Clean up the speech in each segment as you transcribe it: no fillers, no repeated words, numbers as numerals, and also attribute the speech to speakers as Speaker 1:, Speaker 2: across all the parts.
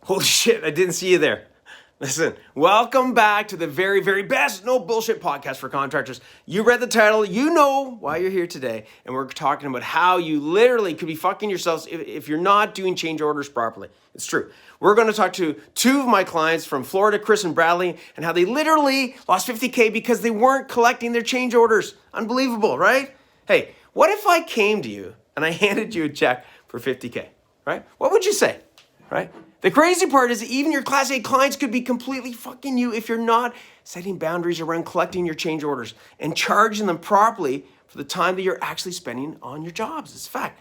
Speaker 1: Holy shit, I didn't see you there. Listen, welcome back to the very, very best no bullshit podcast for contractors. You read the title, you know why you're here today, and we're talking about how you literally could be fucking yourselves if you're not doing change orders properly. It's true. We're going to talk to two of my clients from Florida, Chris and Bradley, and how they literally lost $50K because they weren't collecting their change orders. Unbelievable, right? Hey, what if I came to you and I handed you a check for $50K, right? What would you say, right? The crazy part is that even your Class A clients could be completely fucking you if you're not setting boundaries around collecting your change orders and charging them properly for the time that you're actually spending on your jobs. It's a fact.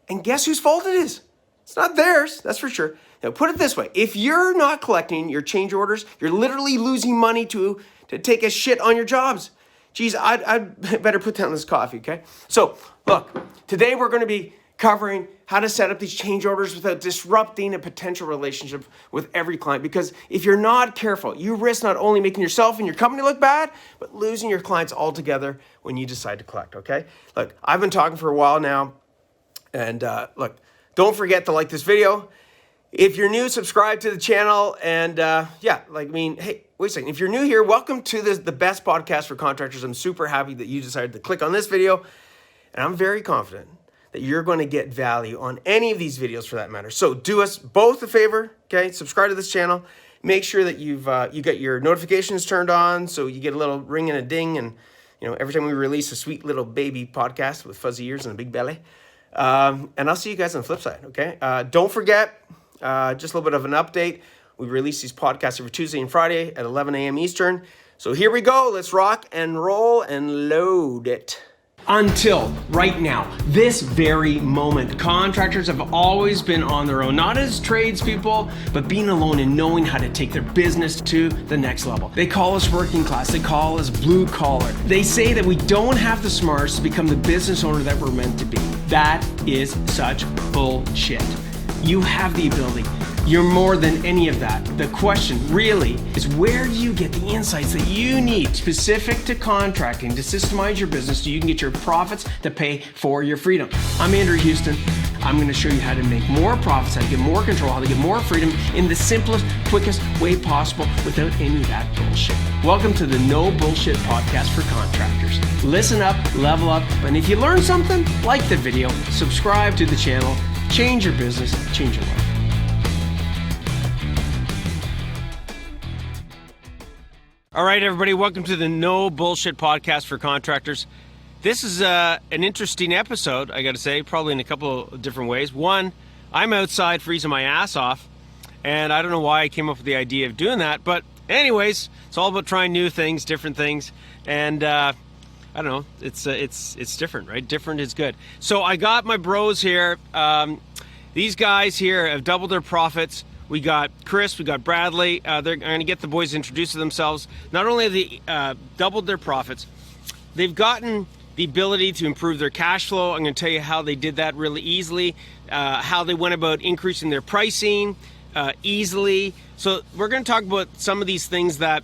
Speaker 1: And guess whose fault it is? It's not theirs, that's for sure. Now, put it this way. If you're not collecting your change orders, you're literally losing money to take a shit on your jobs. Geez, I'd better put down this coffee, okay? So, look, today we're going to be covering how to set up these change orders without disrupting a potential relationship with every client. Because if you're not careful, you risk not only making yourself and your company look bad, but losing your clients altogether when you decide to collect, okay? Look, I've been talking for a while now, and look, don't forget to like this video. If you're new, subscribe to the channel, and hey, wait a second. If you're new here, welcome to the best podcast for contractors. I'm super happy that you decided to click on this video, and I'm very confident that you're going to get value on any of these videos for that matter. So do us both a favor, okay? Subscribe to this channel. Make sure that you got your notifications turned on so you get a little ring and a ding, and every time we release a sweet little baby podcast with fuzzy ears and a big belly. And I'll see you guys on the flip side, okay? Don't forget, just a little bit of an update. We release these podcasts every Tuesday and Friday at 11 a.m. Eastern. So here we go. Let's rock and roll and load it. Until right now, this very moment, contractors have always been on their own, not as tradespeople, but being alone and knowing how to take their business to the next level. They call us working class, they call us blue collar. They say that we don't have the smarts to become the business owner that we're meant to be. That is such bullshit. You have the ability. You're more than any of that. The question really is, where do you get the insights that you need specific to contracting to systemize your business so you can get your profits to pay for your freedom? I'm Andrew Houston. I'm going to show you how to make more profits, how to get more control, how to get more freedom in the simplest, quickest way possible without any of that bullshit. Welcome to the No Bullshit Podcast for Contractors. Listen up, level up, and if you learn something, like the video, subscribe to the channel, change your business, change your life. All right, everybody, welcome to the No Bullshit Podcast for Contractors. This is an interesting episode, I got to say, probably in a couple of different ways. One, I'm outside freezing my ass off, and I don't know why I came up with the idea of doing that, but anyways, it's all about trying new things, different things, and I don't know, it's different, right? Different is good. So I got my bros here. These guys here have doubled their profits. We got Chris, we got Bradley. I'm going to get the boys to introduce themselves. Not only have they doubled their profits, they've gotten the ability to improve their cash flow. I'm going to tell you how they did that really easily, how they went about increasing their pricing easily. So we're going to talk about some of these things that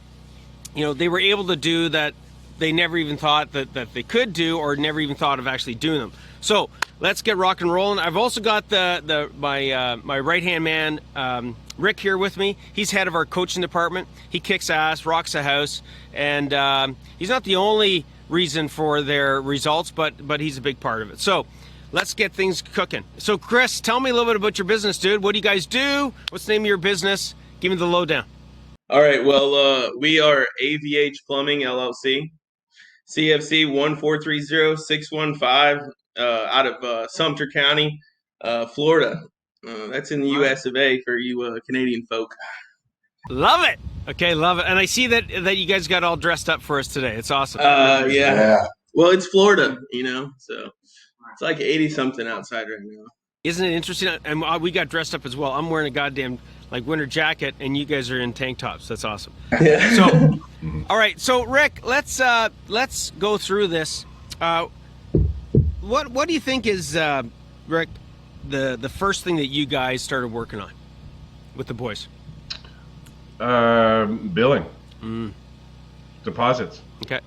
Speaker 1: they were able to do that they never even thought that they could do, or never even thought of actually doing them. So let's get rock and rolling. I've also got my right-hand man, Rick, here with me. He's head of our coaching department. He kicks ass, rocks the house, and he's not the only reason for their results, but he's a big part of it. So let's get things cooking. So Chris, tell me a little bit about your business, dude. What do you guys do? What's the name of your business? Give me the lowdown.
Speaker 2: All right. Well, we are AVH Plumbing LLC, CFC 1430615. Out of Sumter County, Florida. That's in the U.S. of A. for you Canadian folk.
Speaker 1: Love it. Okay, love it. And I see that you guys got all dressed up for us today. It's awesome.
Speaker 2: Yeah. Well, it's Florida, so it's like 80-something outside right now.
Speaker 1: Isn't it interesting? And we got dressed up as well. I'm wearing a goddamn winter jacket, and you guys are in tank tops. That's awesome.
Speaker 2: Yeah.
Speaker 1: So, all right. So, Rick, let's go through this. What do you think is, Rick, the first thing that you guys started working on with the boys?
Speaker 3: Billing. Deposits.
Speaker 1: Okay.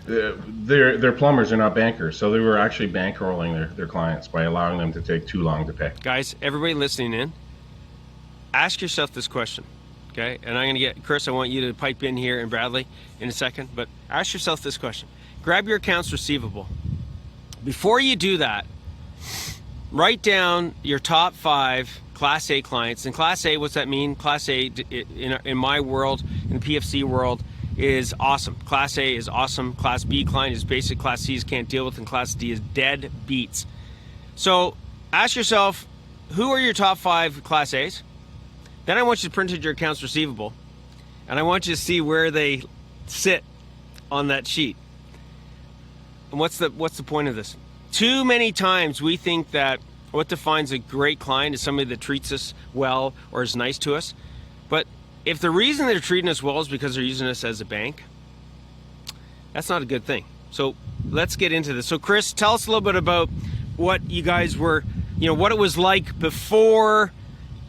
Speaker 3: They're plumbers, they're not bankers, so they were actually bankrolling their clients by allowing them to take too long to pay.
Speaker 1: Guys, everybody listening in, ask yourself this question, okay? And I'm going to get, Chris, I want you to pipe in here, and Bradley in a second, but ask yourself this question. Grab your accounts receivable. Before you do that, write down your top 5 Class A clients. And Class A, what's that mean? Class A, in my world, in the PFC world, is awesome. Class A is awesome. Class B client is basic. Class C's can't deal with, and Class D is dead beats. So ask yourself, who are your top 5 Class A's? Then I want you to print out your accounts receivable, and I want you to see where they sit on that sheet. And what's the point of this? Too many times we think that what defines a great client is somebody that treats us well or is nice to us. But if the reason they're treating us well is because they're using us as a bank, that's not a good thing. So let's get into this. So Chris, tell us a little bit about what you guys were, what it was like before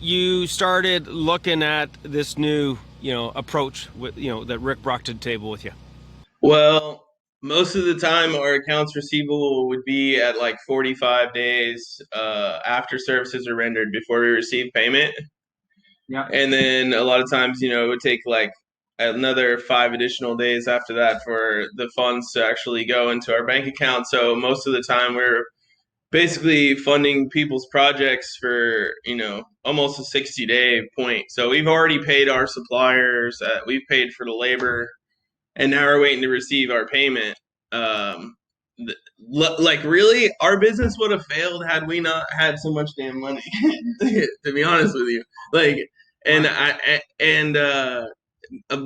Speaker 1: you started looking at this new, approach with, that Rick brought to the table with you.
Speaker 2: Well, most of the time our accounts receivable would be at like 45 days after services are rendered before we receive payment.
Speaker 1: Yeah.
Speaker 2: And then a lot of times, it would take like another 5 additional days after that for the funds to actually go into our bank account. So most of the time we're basically funding people's projects for, almost a 60-day point. So we've already paid our suppliers, we've paid for the labor, and now we're waiting to receive our payment. Really, our business would have failed had we not had so much damn money. To be honest with you,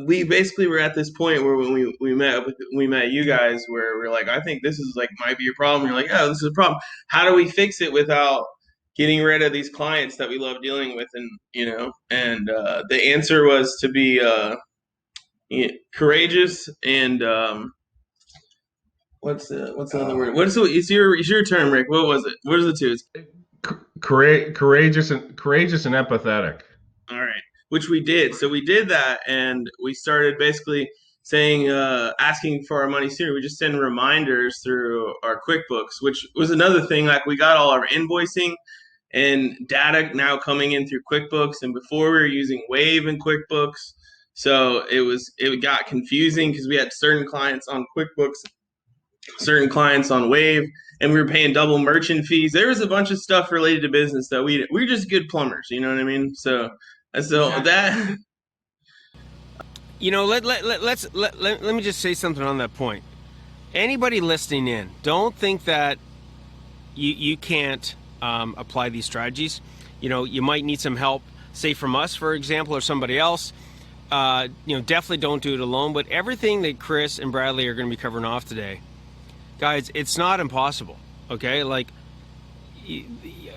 Speaker 2: we basically were at this point where when we met you guys, where we're like, I think this is might be a problem. You're like, yeah, this is a problem. How do we fix it without getting rid of these clients that we love dealing with? And the answer was to be courageous and what's another word? It's your term, Rick. What was it? What are the two?
Speaker 3: Courageous and empathetic.
Speaker 2: All right, which we did. So we did that, and we started basically saying, asking for our money sooner. We just send reminders through our QuickBooks, which was another thing. Like, we got all our invoicing and data now coming in through QuickBooks, and before we were using Wave in QuickBooks. So it got confusing because we had certain clients on QuickBooks, certain clients on Wave, and we were paying double merchant fees. There was a bunch of stuff related to business that we're just good plumbers, you know what I mean? So that.
Speaker 1: Let me just say something on that point. Anybody listening in, don't think that you can't apply these strategies. You might need some help, say from us, for example, or somebody else. Definitely don't do it alone. But everything that Chris and Bradley are going to be covering off today, guys, it's not impossible. Okay,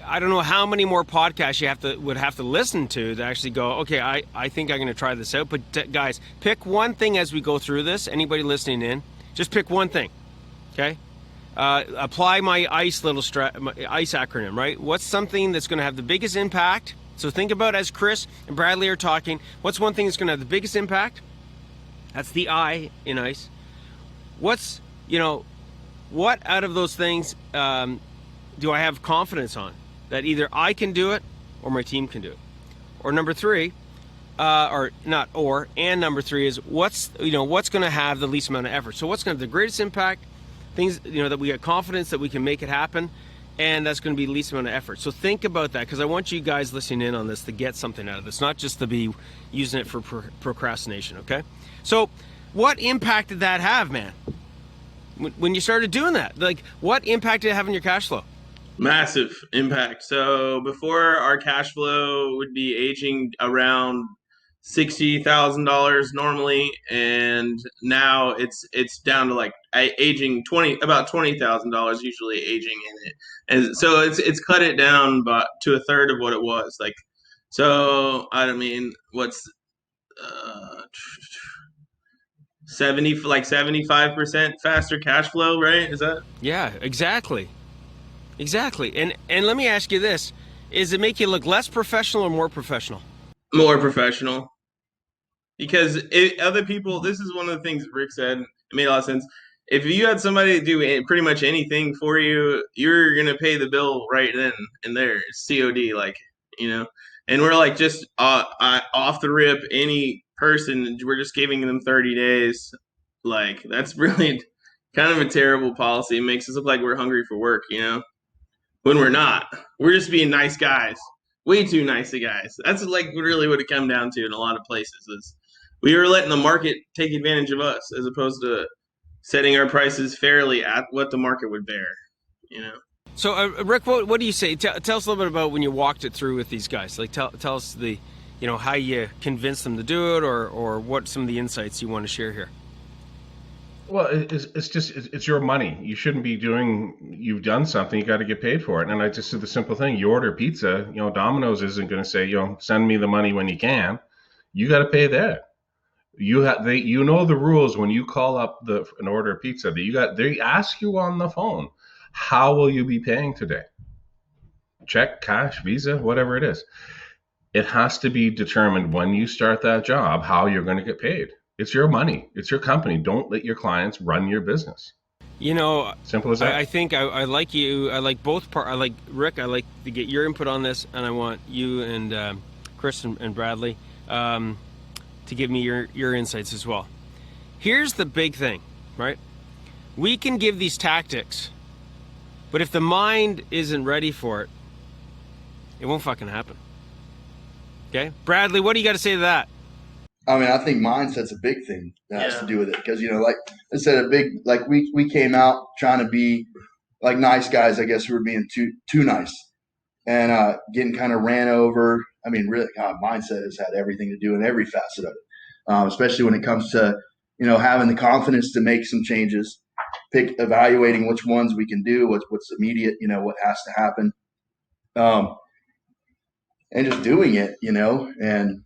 Speaker 1: I don't know how many more podcasts you would have to listen to actually go, okay, I think I'm going to try this out. But guys, pick one thing as we go through this. Anybody listening in, just pick one thing. Okay, apply my ICE ICE acronym. Right? What's something that's going to have the biggest impact? So think about, as Chris and Bradley are talking, what's one thing that's going to have the biggest impact? That's the I in ICE. What out of those things do I have confidence on? That either I can do it or my team can do it. Or number 3, and number 3 is what's going to have the least amount of effort. So what's going to have the greatest impact? Things, that we have confidence that we can make it happen. And that's going to be the least amount of effort. So think about that, because I want you guys listening in on this to get something out of this, not just to be using it for procrastination, okay? So what impact did that have, man? When you started doing that, what impact did it have on your cash flow?
Speaker 2: Massive impact. So before, our cash flow would be aging around $60,000 normally, and now it's down to aging about $20,000 usually aging in it, and so it's cut it down to a third of what it was. So I mean, what's 75% faster cash flow, right? Is that?
Speaker 1: Yeah, exactly. And let me ask you this: does it make you look less professional or more professional?
Speaker 2: More professional. Because other people, this is one of the things Rick said. It made a lot of sense. If you had somebody do pretty much anything for you, you're going to pay the bill right then and there. It's COD, And we're like, just off the rip, any person, we're just giving them 30 days. Like, that's really kind of a terrible policy. It makes us look like we're hungry for work, when we're not. We're just being nice guys. Way too nice guys. That's like really what it come down to in a lot of places. Is we were letting the market take advantage of us as opposed to setting our prices fairly at what the market would bear,
Speaker 1: So, Rick, what do you say? Tell us a little bit about when you walked it through with these guys. Like, tell us how you convinced them to do it, or what some of the insights you want to share here.
Speaker 3: Well, it's your money. You shouldn't be you've done something, you got to get paid for it. And I just said the simple thing, you order pizza, Domino's isn't going to say, send me the money when you can. You got to pay that. You know the rules when you call up an order of pizza. They ask you on the phone, how will you be paying today? Check, cash, Visa, whatever it is. It has to be determined when you start that job how you're going to get paid. It's your money. It's your company. Don't let your clients run your business.
Speaker 1: Simple
Speaker 3: as that.
Speaker 1: I think I like you. I like both parts. I like Rick. I like to get your input on this, and I want you and Chris and Bradley to give me your insights as well. Here's the big thing, right? We can give these tactics, but if the mind isn't ready for it, it won't fucking happen. Okay, Bradley, what do you got to say to that?
Speaker 4: I mean, I think mindset's a big thing that has to do with it because, like I said, we came out trying to be like nice guys. I guess we were being too nice and getting kind of ran over. I mean, really, mindset has had everything to do in every facet of it, especially when it comes to, having the confidence to make some changes, evaluating which ones we can do, what's immediate, what has to happen, and just doing it, and.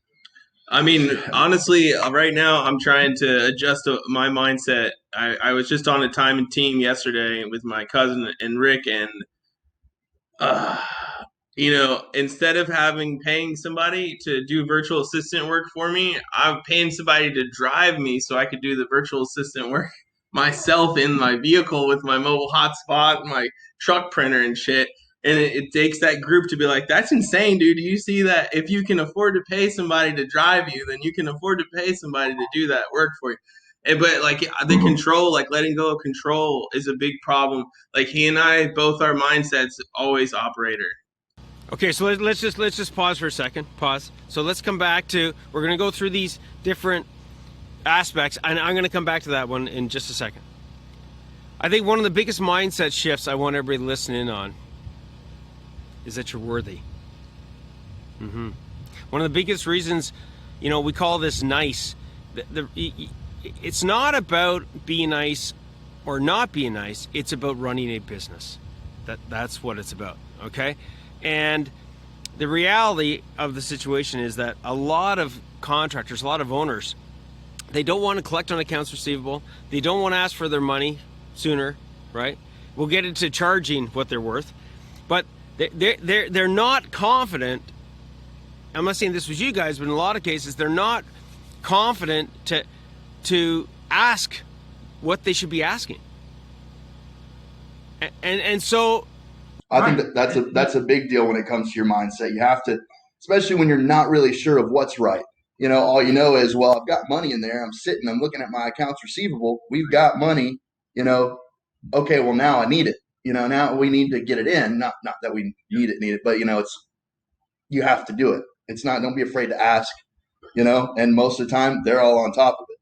Speaker 2: I mean, honestly, right now I'm trying to adjust my mindset. I was just on a time and team yesterday with my cousin and Rick, and instead of paying somebody to do virtual assistant work for me, I'm paying somebody to drive me so I could do the virtual assistant work myself in my vehicle with my mobile hotspot, my truck printer and shit. And it takes that group to be like, that's insane, dude. Do you see that? If you can afford to pay somebody to drive you, then you can afford to pay somebody to do that work for you. But like the control, like letting go of control is a big problem. Like he and I, both our mindsets always operator.
Speaker 1: Okay, so let's just pause for a second. Pause. So let's come back to, we're going to go through these different aspects, and I'm going to come back to that one in just a second. I think one of the biggest mindset shifts I want everybody listening on is that you're worthy. One of the biggest reasons, we call this nice. It's not about being nice or not being nice. It's about running a business. That's what it's about. Okay, and the reality of the situation is that a lot of contractors, a lot of owners, they don't want to collect on accounts receivable. They don't want to ask for their money sooner, right? We'll get into charging what they're worth, but they're not confident. I'm not saying this was you guys, but in a lot of cases, they're not confident to ask what they should be asking. And so,
Speaker 4: I think that's a big deal when it comes to your mindset. You have to, especially when you're not really sure of what's right. All you know is, well, I've got money in there. I'm looking at my accounts receivable. We've got money. Okay, well now I need it. Now we need to get it in. Not that we need it, but you have to do it. It's not, don't be afraid to ask, and most of the time they're all on top of it,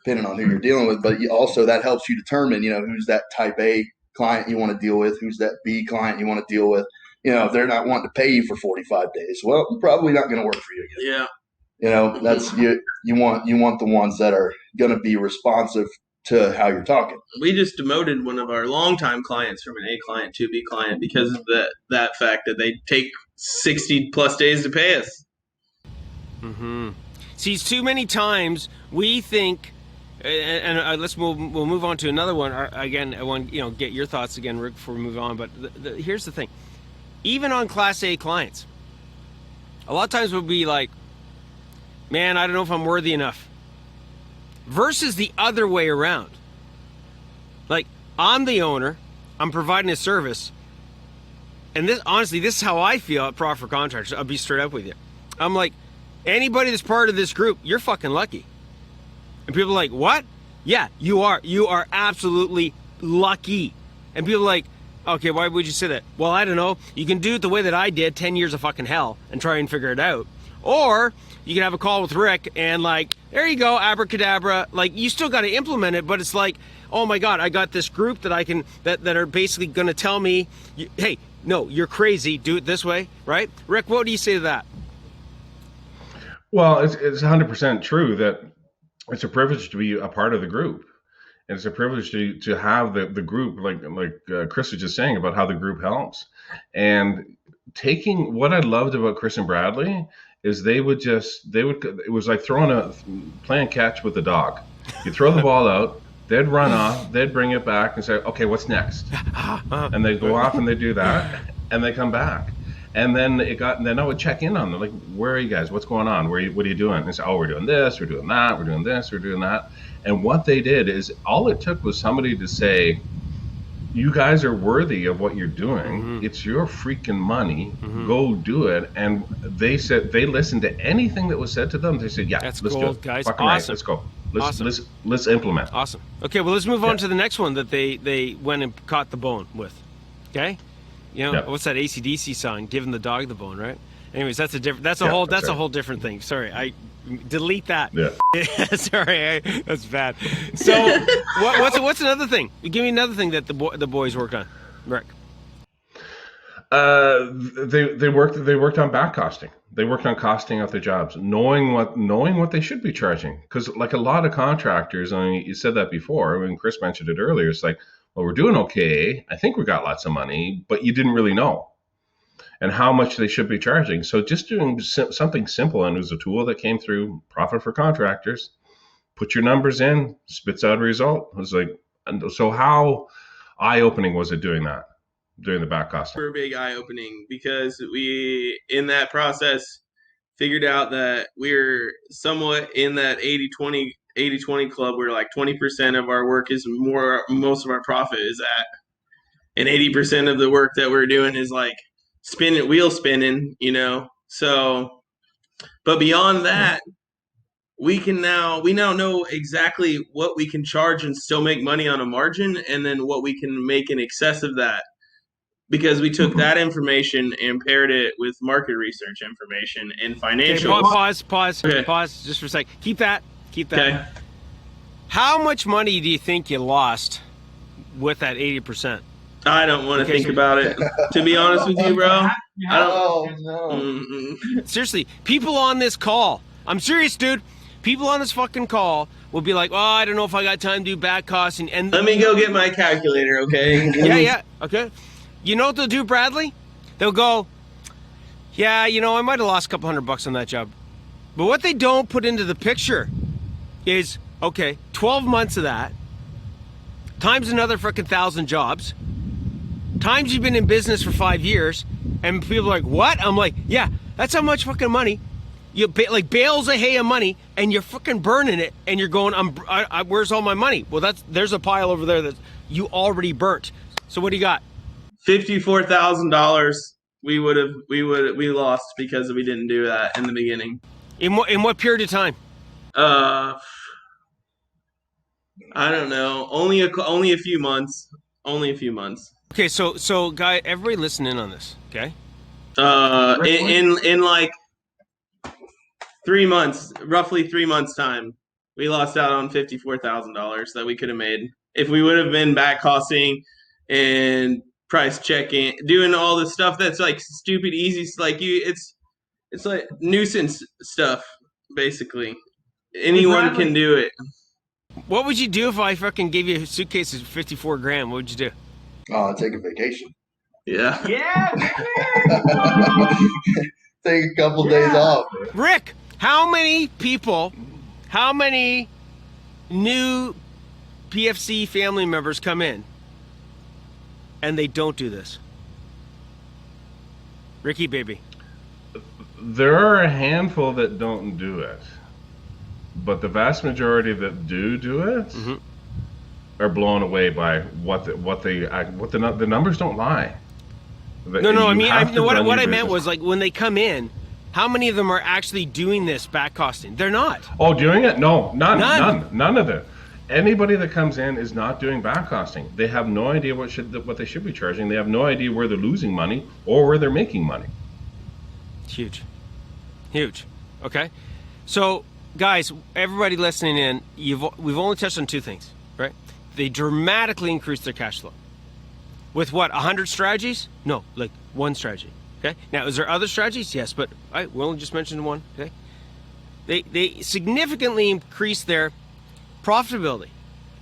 Speaker 4: depending on who you're dealing with. But also that helps you determine, who's that type A client you want to deal with, who's that B client you want to deal with. If they're not wanting to pay you for 45 days, well, probably not going to work for you again.
Speaker 2: Yeah.
Speaker 4: That's you want the ones that are going to be responsive to how you're talking.
Speaker 2: We just demoted one of our longtime clients from an A client to a B client because of that fact that they take 60 plus days to pay us.
Speaker 1: See, too many times we think, and we'll move on to another one. Again, I want get your thoughts again, Rick, before we move on. But here's the thing: even on Class A clients, a lot of times we'll be like, "Man, I don't know if I'm worthy enough." Versus the other way around. Like, I'm the owner, I'm providing a service, and this honestly, this is how I feel at Pro for Contractors. I'll be straight up with you. I'm like, anybody that's part of this group, you're fucking lucky. And people are like, what? Yeah, you are. You are absolutely lucky. And people are like, okay, why would you say that? Well, I don't know. You can do it the way that I did, 10 years of fucking hell, and try and figure it out. Or you can have a call with Rick and like, there you go, abracadabra. Like, you still got to implement it, but it's like, oh my God, I got this group that I can, that are basically going to tell me, hey, no, you're crazy. Do it this way, right? Rick, what do you say to that?
Speaker 3: Well, it's 100% true that it's a privilege to be a part of the group. And it's a privilege to have the group, like Chris was just saying about how the group helps. And taking what I loved about Chris and Bradley is it was like playing catch with the dog. You throw the ball out, they'd run off, they'd bring it back and say, okay, what's next? And they'd go off and they do that, and they come back. And then I would check in on them, like, where are you guys? What's going on? What are you doing? And they say, oh, we're doing this, we're doing that, we're doing this, we're doing that. And what they did is all it took was somebody to say, you guys are worthy of what you're doing. Mm-hmm. It's your freaking money. Mm-hmm. Go do it. And they said they listened to anything that was said to them. They said, yeah, let's do it,
Speaker 1: guys.
Speaker 3: Fucking
Speaker 1: awesome.
Speaker 3: Right. Let's go. Let's implement.
Speaker 1: Awesome. Okay, well, let's move on to the next one that they went and caught the bone with. Okay? You know, what's that AC/DC song? Giving the dog the bone, right? Anyways, that's a whole different thing. Sorry, I delete that. Yeah. Sorry, that's bad. So, what's another thing? Give me another thing that the boys worked on, Rick.
Speaker 3: They worked on back costing. They worked on costing out their jobs, knowing what they should be charging. Because like a lot of contractors, I mean, you said that before when Chris mentioned it earlier. It's like, well, we're doing okay. I think we got lots of money, but you didn't really know. And how much they should be charging. So just doing something simple, and it was a tool that came through Profit for Contractors. Put your numbers in, spits out a result. It was like, and so how eye-opening was it doing the back costing?
Speaker 2: Super big eye-opening, because we, in that process, figured out that we're somewhat in that 80-20 club, where like 20% of our work is most of our profit is at, and 80% of the work that we're doing is like wheel spinning, you know. So, but beyond that, we now know exactly what we can charge and still make money on a margin, and then what we can make in excess of that, because we took that information and paired it with market research information and financial.
Speaker 1: Okay, pause just for a sec. Keep that.
Speaker 2: Okay.
Speaker 1: How much money do you think you lost with that 80%?
Speaker 2: I don't want to think about it. To be honest with you, bro. I don't.
Speaker 4: No.
Speaker 1: Seriously, people on this call, I'm serious, dude. People on this fucking call will be like, oh, I don't know if I got time to do back costing. And
Speaker 2: let me go get my calculator, okay?
Speaker 1: Yeah. Okay. You know what they'll do, Bradley? They'll go, yeah, you know, I might have lost a couple $100 on that job. But what they don't put into the picture is, okay, 12 months of that, times another freaking 1,000 jobs, times you've been in business for 5 years, and people are like, what? I'm like, yeah, that's how much fucking money. You like bales of hay of money, and you're fucking burning it, and you're going, where's all my money? Well, there's a pile over there that you already burnt. So what do you got?
Speaker 2: $54,000 we lost because we didn't do that in the beginning.
Speaker 1: In what period of time?
Speaker 2: I don't know. Only a few months. Only a few months.
Speaker 1: Okay, so guy, everybody listen in on this, okay?
Speaker 2: In like 3 months, roughly 3 months time, we lost out on $54,000 that we could have made if we would have been back costing and price checking, doing all the stuff that's like stupid easy, like it's like nuisance stuff, basically. Anyone can do it.
Speaker 1: What would you do if I fucking gave you a suitcase of $54,000? What would you do?
Speaker 4: Oh, I'd take a vacation.
Speaker 2: Yeah.
Speaker 4: Take a couple days off.
Speaker 1: Rick, how many new PFC family members come in and they don't do this? Ricky, baby.
Speaker 3: There are a handful that don't do it, but the vast majority that do it mm-hmm. are blown away by what the numbers don't lie.
Speaker 1: No. I mean, what I meant was, like, when they come in, how many of them are actually doing this back costing? They're not.
Speaker 3: Oh, doing it? No, none of it. Anybody that comes in is not doing back costing. They have no idea what they should be charging. They have no idea where they're losing money or where they're making money.
Speaker 1: Huge. Okay, so guys, everybody listening in, we've only touched on two things, right? They dramatically increase their cash flow. With what, 100 strategies? No, like one strategy. Okay. Now, is there other strategies? Yes, but I will only just mention one. Okay. They significantly increase their profitability.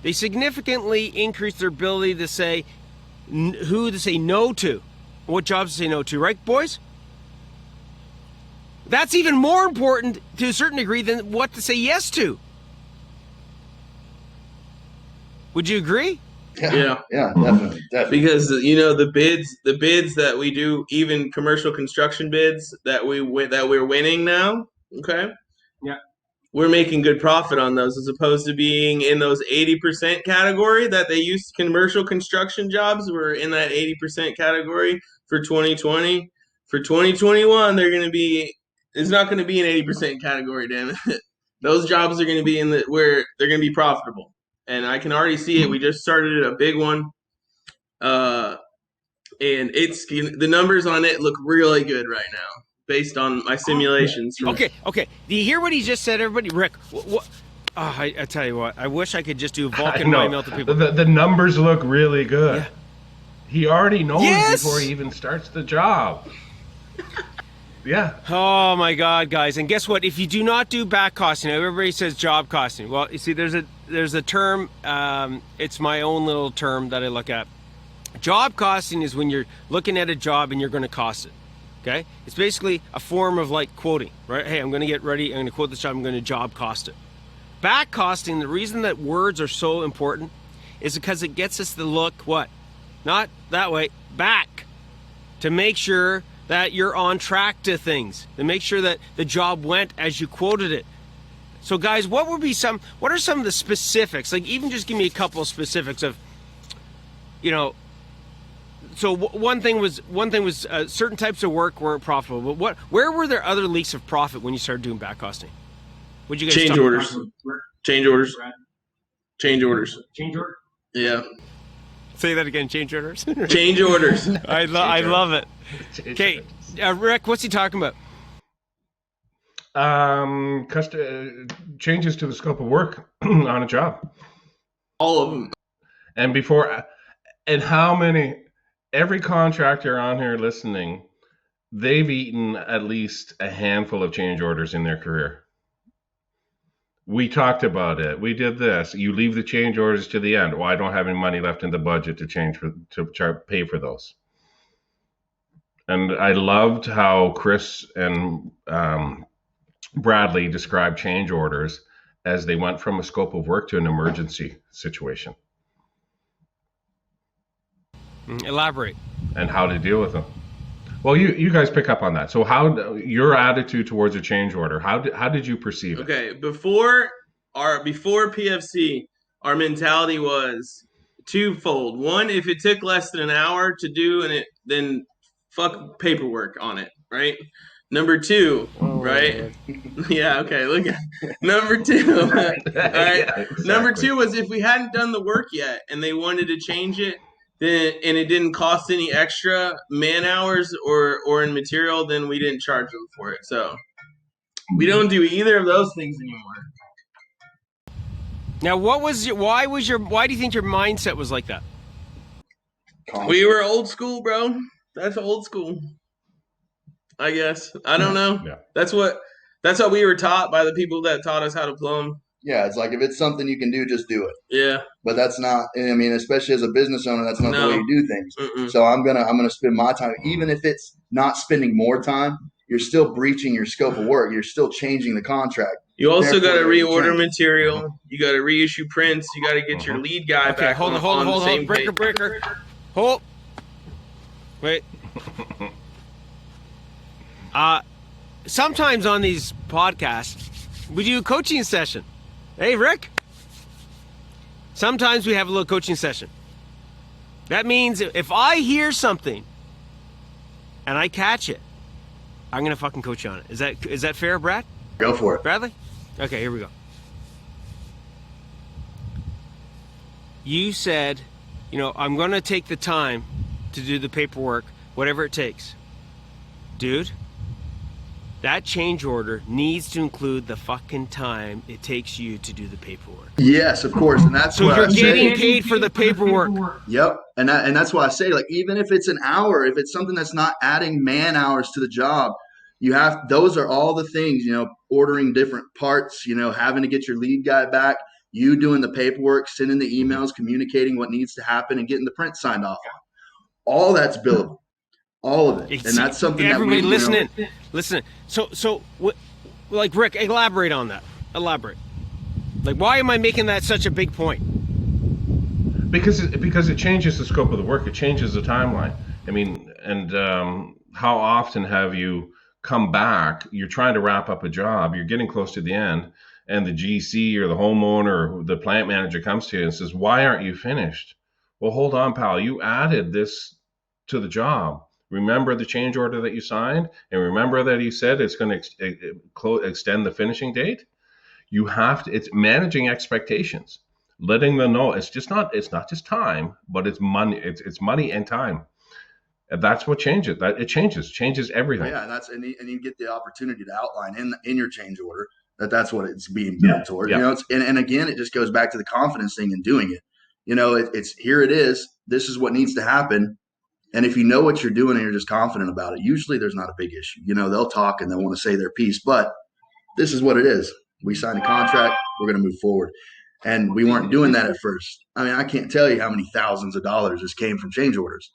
Speaker 1: They significantly increase their ability to say who to say no to, what jobs to say no to, right, boys? That's even more important to a certain degree than what to say yes to. Would you agree?
Speaker 2: Yeah,
Speaker 4: definitely.
Speaker 2: Because the bids that we do, even commercial construction bids that we're winning now, okay?
Speaker 1: Yeah.
Speaker 2: We're making good profit on those, as opposed to being in those 80% category that they used. Commercial construction jobs were in that 80% category for 2020. For 2021, it's not going to be an 80% category, damn it. Those jobs are going to be where they're going to be profitable. And I can already see it. We just started a big one. And the numbers on it look really good right now, based on my simulations.
Speaker 1: Okay. Do you hear what he just said, everybody? Rick, what? Oh, I tell you what, I wish I could just do a Vulcan mind melt to people.
Speaker 3: The numbers look really good. Yeah. He already knows before he even starts the job. Yeah.
Speaker 1: Oh my God, guys! And guess what? If you do not do back costing, everybody says job costing. Well, you see, there's a term. It's my own little term that I look at. Job costing is when you're looking at a job and you're going to cost it. Okay, it's basically a form of like quoting, right? Hey, I'm going to get ready. I'm going to quote this job. I'm going to job cost it. Back costing. The reason that words are so important is because it gets us to look what, not that way, back, to make sure that you're on track to things, to make sure that the job went as you quoted it. So guys, what are some of the specifics? Like, even just give me a couple of specifics of, so one thing was certain types of work weren't profitable, but where were there other leaks of profit when you started doing back costing? Would you guys
Speaker 2: change orders? Change orders. Yeah.
Speaker 1: Say that again. Change orders.
Speaker 2: Change orders.
Speaker 1: I love it. Okay, Rick, what's he talking about?
Speaker 3: Changes to the scope of work on a job.
Speaker 2: All of them.
Speaker 3: And how many? Every contractor on here listening, they've eaten at least a handful of change orders in their career. We talked about it. We did this. You leave the change orders to the end. Well, I don't have any money left in the budget to pay for those. And I loved how Chris and Bradley described change orders as they went from a scope of work to an emergency situation.
Speaker 1: Elaborate.
Speaker 3: And how to deal with them. Well, you guys pick up on that. So how your attitude towards a change order, how did you perceive it?
Speaker 2: Okay, before PFC, our mentality was twofold. One, if it took less than an hour to do then fuck paperwork on it, right? Number two, right? Yeah, okay, look at number two. All right.
Speaker 3: Yeah, exactly.
Speaker 2: Number two was if we hadn't done the work yet and they wanted to change it, and it didn't cost any extra man hours or in material, then we didn't charge them for it. So we don't do either of those things anymore.
Speaker 1: Now, why do you think your mindset was like that?
Speaker 2: We were old school, bro. That's old school, I guess. I don't know.
Speaker 3: Yeah.
Speaker 2: That's what we were taught by the people that taught us how to plumb.
Speaker 4: Yeah, it's like if it's something you can do, just do it.
Speaker 2: Yeah.
Speaker 4: But that's not. I mean, especially as a business owner, that's not the way you do things.
Speaker 2: Mm-mm.
Speaker 4: So I'm gonna spend my time, even if it's not spending more time. You're still breaching your scope of work. You're still changing the contract.
Speaker 2: You also got to reorder material. You got to reissue prints. You got to get your lead guy back.
Speaker 1: Hold on. Breaker. Hold. Wait. Sometimes on these podcasts, we do a coaching session. Hey, Rick. Sometimes we have a little coaching session. That means if I hear something and I catch it, I'm gonna fucking coach you on it. Is that fair, Brad?
Speaker 4: Go for it.
Speaker 1: Bradley? Okay, here we go. You said, I'm gonna take the time to do the paperwork, whatever it takes. Dude, that change order needs to include the fucking time it takes you to do the paperwork.
Speaker 4: Yes, of course, and that's
Speaker 1: So
Speaker 4: what
Speaker 1: you're
Speaker 4: I say.
Speaker 1: getting paid for the paperwork.
Speaker 4: Yep, and that's why I say, like, even if it's an hour, if it's something that's not adding man hours to the job, those are all the things, ordering different parts, having to get your lead guy back, you doing the paperwork, sending the emails, communicating what needs to happen, and getting the print signed off on. All that's billable, all of it, and that's something
Speaker 1: everybody
Speaker 4: that
Speaker 1: listen. So, like Rick, elaborate on that. Elaborate. Like, why am I making that such a big point?
Speaker 3: Because it changes the scope of the work. It changes the timeline. I mean, and how often have you come back? You're trying to wrap up a job. You're getting close to the end, and the GC or the homeowner or the plant manager comes to you and says, "Why aren't you finished?" Well, hold on, pal. You added this to the job. Remember the change order that you signed, and remember that you said it's going to extend the finishing date. You have to. It's managing expectations, letting them know it's not just time, but it's money. It's money and time. And that's what changes. It changes everything.
Speaker 4: Yeah, and you get the opportunity to outline in your change order that's what it's being built toward.
Speaker 3: Yeah.
Speaker 4: And again, it just goes back to the confidence thing in doing it. It's here. It is. This is what needs to happen. And if you know what you're doing and you're just confident about it, usually there's not a big issue. They'll talk and they'll want to say their piece, but this is what it is. We signed a contract. We're going to move forward. And we weren't doing that at first. I mean, I can't tell you how many thousands of dollars just came from change orders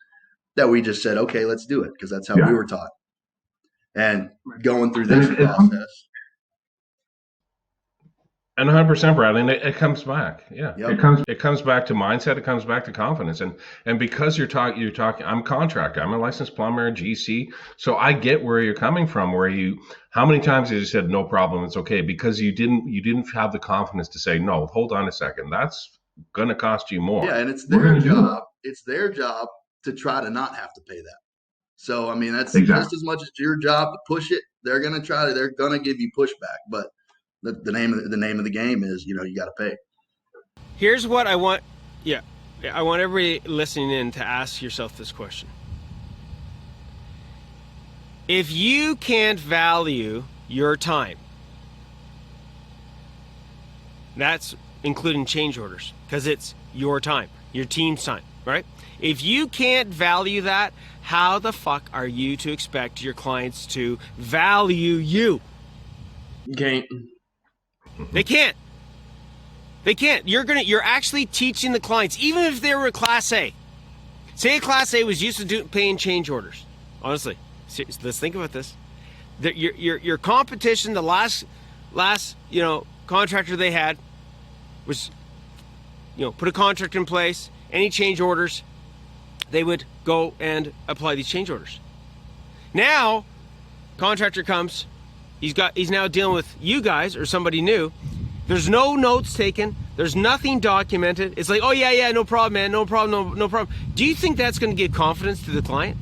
Speaker 4: that we just said, okay, let's do it, because that's how we were taught. And going through this process.
Speaker 3: And 100%, Bradley, and it comes back. Yeah,
Speaker 4: Yep.
Speaker 3: It comes back to mindset. It comes back to confidence. And because you're talking, I'm a contractor. I'm a licensed plumber, GC. So I get where you're coming from. How many times have you said no problem, it's okay, because you didn't have the confidence to say no. Hold on a second, that's going to cost you more.
Speaker 4: Yeah, and it's their job. It's their job to try to not have to pay that. So I mean, that's just as much as your job to push it. They're going to give you pushback, but the name of the game is, you got to pay.
Speaker 1: Here's what I want. Yeah, I want everybody listening in to ask yourself this question. If you can't value your time, that's including change orders, because it's your time, your team's time, right? If you can't value that, how the fuck are you to expect your clients to value you?
Speaker 2: Okay.
Speaker 1: They can't. You're actually teaching the clients, even if they were a Class A. Say a Class A was used to paying change orders. Honestly, let's think about this. Your competition, the last contractor they had was, put a contract in place. Any change orders, they would go and apply these change orders. Now, contractor comes. He's now dealing with you guys or somebody new. There's no notes taken. There's nothing documented. It's like, oh yeah, no problem, man, no problem, no problem. Do you think that's going to give confidence to the client?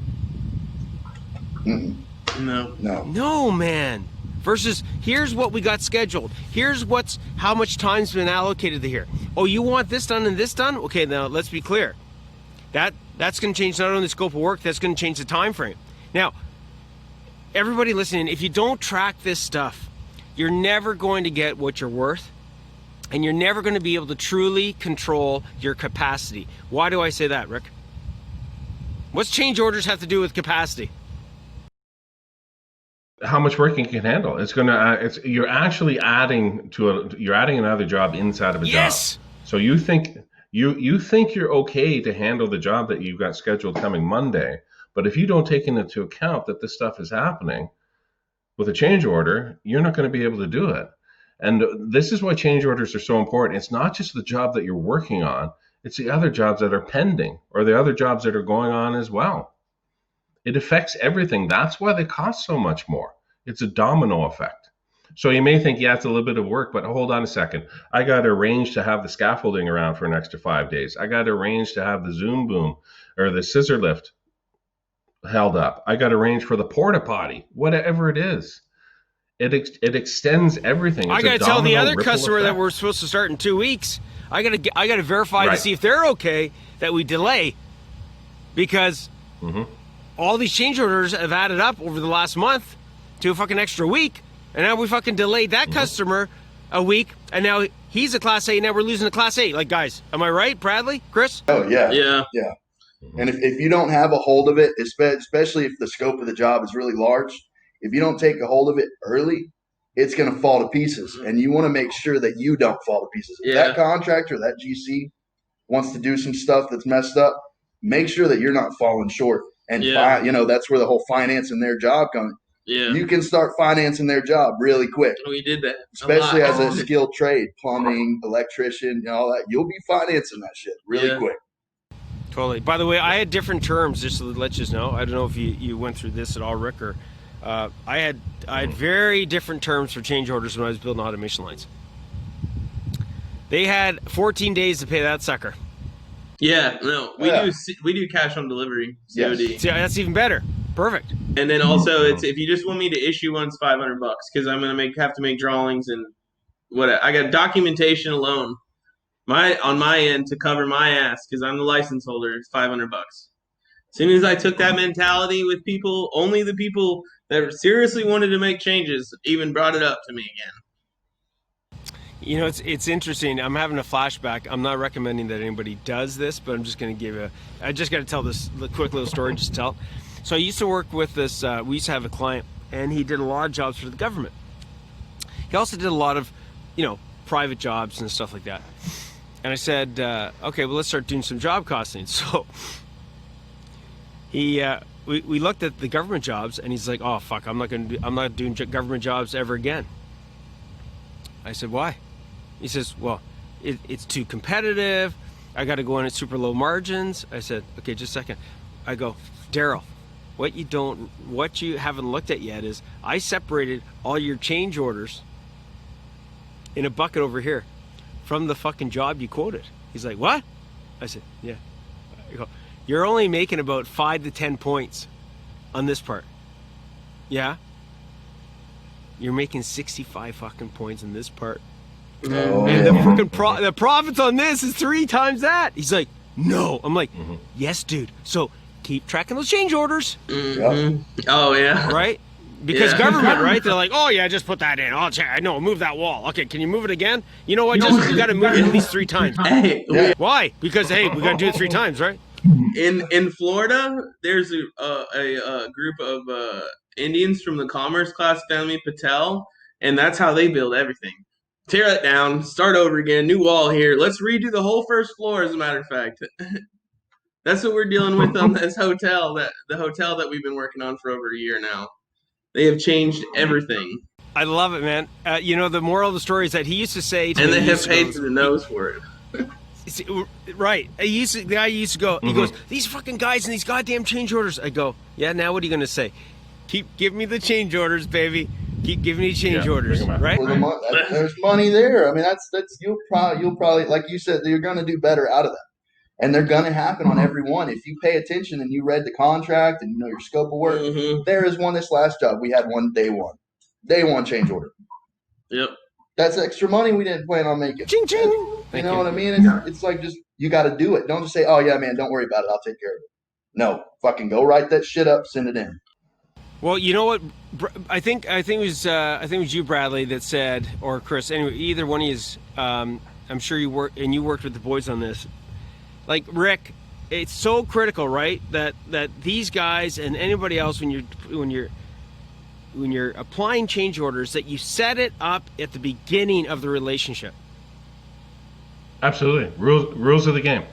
Speaker 2: No.
Speaker 1: No, man. Versus, here's what we got scheduled. Here's how much time's been allocated to here. Oh, you want this done and this done? Okay, now let's be clear. That's going to change not only the scope of work, that's going to change the time frame. Now, everybody listening, if you don't track this stuff, you're never going to get what you're worth, and you're never going to be able to truly control your capacity. Why do I say that, Rick? What's change orders have to do with capacity?
Speaker 3: How much work you can handle. You're actually adding another job inside of a job. So you think you're okay to handle the job that you've got scheduled coming Monday, but if you don't take into account that this stuff is happening with a change order, you're not going to be able to do it. And this is why change orders are so important. It's not just the job that you're working on, it's the other jobs that are pending or the other jobs that are going on as well. It affects everything. That's why they cost so much more. It's a domino effect. So you may think, yeah, it's a little bit of work, but hold on a second. I got to arrange to have the scaffolding around for an extra 5 days. I got to arrange to have the Zoom boom or the scissor lift held up. I got to arrange for the porta potty, whatever it is. It extends everything.
Speaker 1: I
Speaker 3: It's
Speaker 1: got
Speaker 3: a
Speaker 1: to tell the
Speaker 3: domino
Speaker 1: other
Speaker 3: ripple
Speaker 1: customer that
Speaker 3: effect.
Speaker 1: we're supposed to start in 2 weeks. I got to verify to
Speaker 3: Right.
Speaker 1: see if they're okay that we delay, because all these change orders have added up over the last month to a fucking extra week, and now we fucking delayed that customer a week, and now he's a Class A, and now we're losing a Class A. Like, guys, am I right, Bradley, Chris?
Speaker 4: Oh yeah.
Speaker 2: Yeah.
Speaker 4: And if you don't have a hold of it, especially if the scope of the job is really large, if you don't take a hold of it early, it's going to fall to pieces. And you want to make sure that you don't fall to pieces. If that contractor, that GC wants to do some stuff that's messed up, make sure that you're not falling short. And, that's where the whole financing their job comes.
Speaker 2: Yeah.
Speaker 4: You can start financing their job really quick.
Speaker 2: We did that.
Speaker 4: Especially as a skilled trade, plumbing, electrician, all that. You'll be financing that shit really quick.
Speaker 1: Totally. By the way, I had different terms, just to let you know. I don't know if you went through this at all, Rick, or I had very different terms for change orders when I was building automation lines. They had 14 days to pay that sucker.
Speaker 2: Yeah, no, we do cash on delivery, COD.
Speaker 4: Yes.
Speaker 1: See, that's even better. Perfect.
Speaker 2: And then also, it's if you just want me to issue one, it's $500 because I'm gonna have to make drawings and what I got documentation alone. On my end to cover my ass because I'm the license holder. It's $500. As soon as I took that mentality with people, only the people that seriously wanted to make changes even brought it up to me again.
Speaker 1: You know, it's interesting. I'm having a flashback. I'm not recommending that anybody does this, but I'm just going to give I just got to tell this quick little story just to tell. So I used to work with this, we used to have a client, and he did a lot of jobs for the government. He also did a lot of, private jobs and stuff like that. And I said, okay, well, let's start doing some job costing. So we looked at the government jobs, and he's like, oh, fuck, I'm not doing government jobs ever again. I said, why? He says, well, it's too competitive. I got to go in at super low margins. I said, okay, just a second. I go, Daryl, what you haven't looked at yet is I separated all your change orders in a bucket over here from the fucking job you quoted. He's like, what? I said, yeah. I go, you're only making about 5 to 10 points on this part. Yeah? You're making 65 fucking points in this part.
Speaker 4: Oh,
Speaker 1: And the freaking the profits on this is 3 times that. He's like, no. I'm like, yes, dude. So keep tracking those change orders.
Speaker 4: Yep.
Speaker 2: Oh yeah.
Speaker 1: Right? Because government, right? They're like, oh yeah, just put that in. I'll check. I know, move that wall. Okay, can you move it again? You know what? You got to move it at least 3 times.
Speaker 2: Hey,
Speaker 1: Why? Because hey, we got to do it 3 times, right?
Speaker 2: in Florida, there's a group of Indians from the Commerce Class family, Patel, and that's how they build everything. Tear it down, start over again, new wall here. Let's redo the whole first floor, as a matter of fact. That's what we're dealing with on this hotel, the hotel that we've been working on for over a year now. They have changed everything.
Speaker 1: I love it, man. The moral of the story is that he used to say to
Speaker 2: And
Speaker 1: me,
Speaker 2: they have paid to the nose for it.
Speaker 1: Right. The guy used to go, he goes, these fucking guys and these goddamn change orders. I go, yeah, now what are you going to say? Keep giving me the change orders, baby. Keep giving me change orders, right?
Speaker 4: There's money there. I mean, that's you'll probably, like you said, you're going to do better out of that. And they're going to happen on every one. If you pay attention and you read the contract and you know your scope of work, there is one. This last job, we had one day one change order.
Speaker 2: Yep.
Speaker 4: That's extra money we didn't plan on making.
Speaker 1: Ching, ching.
Speaker 4: You know what I mean? It's like just, you got to do it. Don't just say, oh yeah, man, don't worry about it. I'll take care of it. No, fucking go write that shit up, send it in.
Speaker 1: Well, you know what? I think it was you, Bradley, that said, or Chris. Anyway, either one of you. I'm sure you worked with the boys on this. Like Rick, it's so critical, right? That these guys and anybody else, when you're applying change orders, that you set it up at the beginning of the relationship.
Speaker 3: Absolutely. Rules of the game.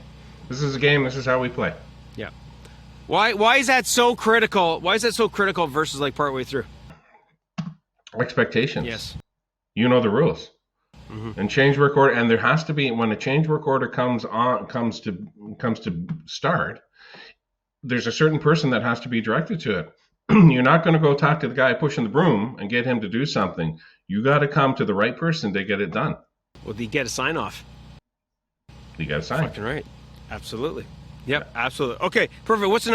Speaker 3: This is a game. This is how we play.
Speaker 1: Yeah. Why is that so critical? Why is that so critical versus like partway through?
Speaker 3: Expectations.
Speaker 1: Yes.
Speaker 3: You know the rules. And change work order, and there has to be, when a change work order comes to start, there's a certain person that has to be directed to it. You're not going to go talk to the guy pushing the broom and get him to do something. You got to come to the right person to get it done.
Speaker 1: Well, you get a sign off.
Speaker 3: You got to sign.
Speaker 1: Fucking right. Absolutely. Yep, absolutely. Okay, perfect. What's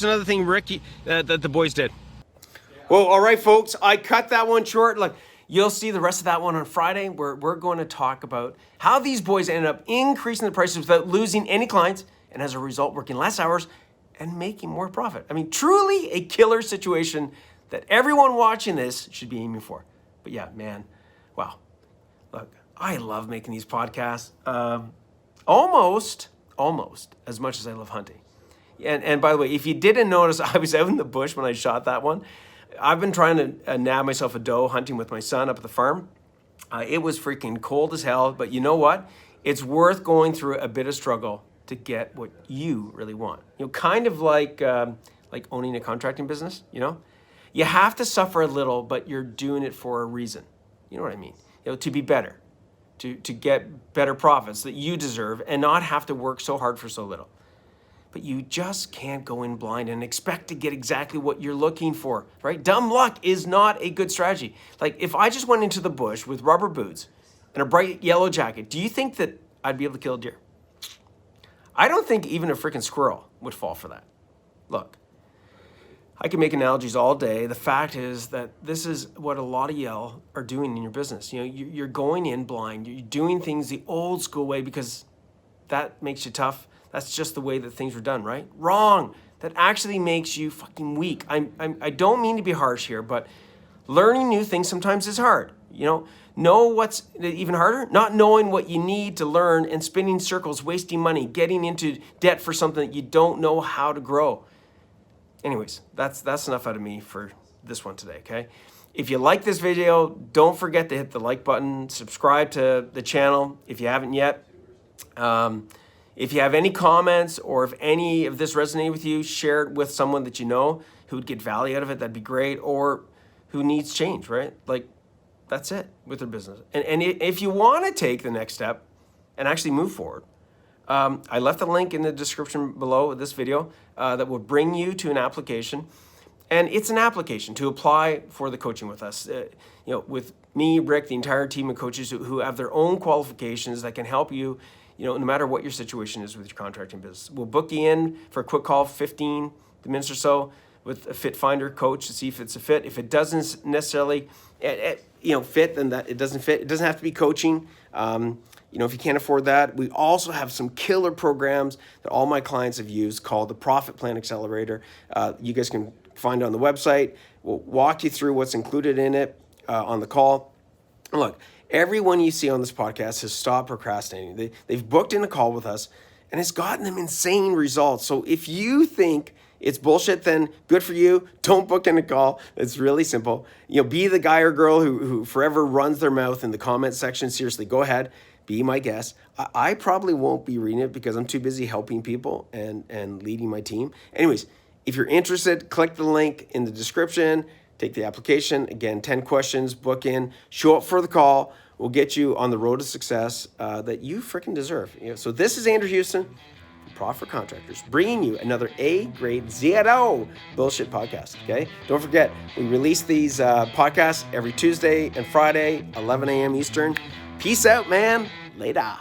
Speaker 1: another thing, Rick, that the boys did? Well, all right, folks, I cut that one short. Look, you'll see the rest of that one on Friday, where we're going to talk about how these boys ended up increasing the prices without losing any clients, and as a result, working less hours and making more profit. I mean, truly a killer situation that everyone watching this should be aiming for. But yeah, man, wow. Look, I love making these podcasts. Almost as much as I love hunting. And by the way, if you didn't notice, I was out in the bush when I shot that one. I've been trying to nab myself a doe hunting with my son up at the farm. It was freaking cold as hell, but you know what? It's worth going through a bit of struggle to get what you really want. You know, kind of like owning a contracting business, you know? You have to suffer a little, but you're doing it for a reason. You know what I mean? You know, to be better. To get better profits that you deserve and not have to work so hard for so little. But you just can't go in blind and expect to get exactly what you're looking for, right? Dumb luck is not a good strategy. Like if I just went into the bush with rubber boots and a bright yellow jacket, do you think that I'd be able to kill a deer? I don't think even a freaking squirrel would fall for that. Look, I can make analogies all day. The fact is that this is what a lot of y'all are doing in your business. You know, you're going in blind. You're doing things the old school way because that makes you tough. That's just the way that things were done, right? Wrong. That actually makes you fucking weak. I don't mean to be harsh here, but learning new things sometimes is hard. You know what's even harder? Not knowing what you need to learn and spinning circles, wasting money, getting into debt for something that you don't know how to grow. Anyways, that's enough out of me for this one today, okay? If you like this video, don't forget to hit the like button, subscribe to the channel if you haven't yet. If you have any comments or if any of this resonated with you, share it with someone that you know who would get value out of it. That'd be great. Or who needs change, right? Like, that's it with their business. And if you want to take the next step and actually move forward, I left a link in the description below this video that will bring you to an application. And it's an application to apply for the coaching with us. With me, Rick, the entire team of coaches who have their own qualifications that can help you, no matter what your situation is with your contracting business. We'll book you in for a quick call, 15 minutes or so, with a fit finder coach to see if it's a fit. If it doesn't necessarily fit, then that it doesn't fit. It doesn't have to be coaching. If you can't afford that, we also have some killer programs that all my clients have used called the Profit Plan Accelerator. You guys can find it on the website. We'll walk you through what's included in it on the call. Look, everyone you see on this podcast has stopped procrastinating. They've booked in a call with us, and it's gotten them insane results. So if you think it's bullshit, then good for you. Don't book in a call. It's really simple. Be the guy or girl who forever runs their mouth in the comment section. Seriously, go ahead. Be my guest. I probably won't be reading it because I'm too busy helping people and leading my team. Anyways, if you're interested, click the link in the description, take the application. Again, 10 questions, book in, show up for the call. We'll get you on the road to success that you freaking deserve. So this is Andrew Houston, Profit Contractors, bringing you another A-grade zero bullshit podcast, okay? Don't forget, we release these podcasts every Tuesday and Friday, 11 a.m. Eastern. Peace out, man. Later.